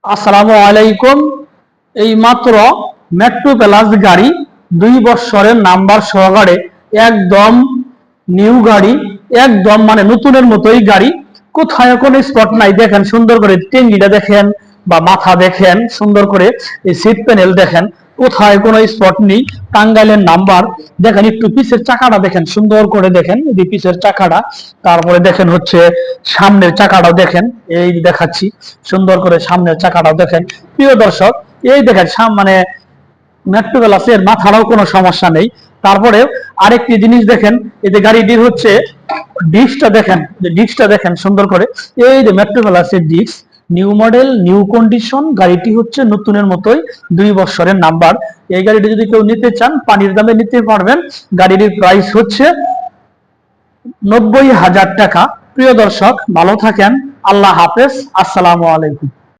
আসসালামু আলাইকুম। এই মাত্র মেট্রো প্লাস গাড়ি 2 বছরের নাম্বার সহকারে একদম নিউ গাড়ি, একদম মানে নতুনের মতোই গাড়ি। কোথায় কোনো স্পট নাই, দেখেন সুন্দর করে টেঙ্গিটা দেখেন বা মাথা দেখেন, সুন্দর করে এই সিট প্যানেল দেখেন, কোথায় কোনো স্পট নেই। টাঙ্গাইলের নাম্বার দেখেন, একটু পিছের চাকাটা দেখেন, সুন্দর করে দেখেন এই পিছের চাকাটা। তারপরে দেখেন হচ্ছে সামনের চাকাটাও দেখেন, এই দেখাচ্ছি সুন্দর করে সামনের চাকাটাও দেখেন। প্রিয় দর্শক, এই দেখেন মানে মেট্রো প্লাসের মাথারও কোনো সমস্যা নেই। তারপরে আরেকটি জিনিস দেখেন, এই যে গাড়িটির হচ্ছে ডিস্কটা দেখেন, যে ডিস্কটা দেখেন সুন্দর করে, এই যে মেট্রো প্লাসের disc, new model new condition, গাড়িটি হচ্ছে নতুনের মতোই, 2 বছরের নাম্বার। এই গাড়িটি যদি কেউ নিতে চান পানির দামে নিতে পারবেন। গাড়িটির প্রাইস হচ্ছে 90,000 টাকা। প্রিয় দর্শক, ভালো থাকেন, আল্লাহ হাফেজ, আসসালামু আলাইকুম।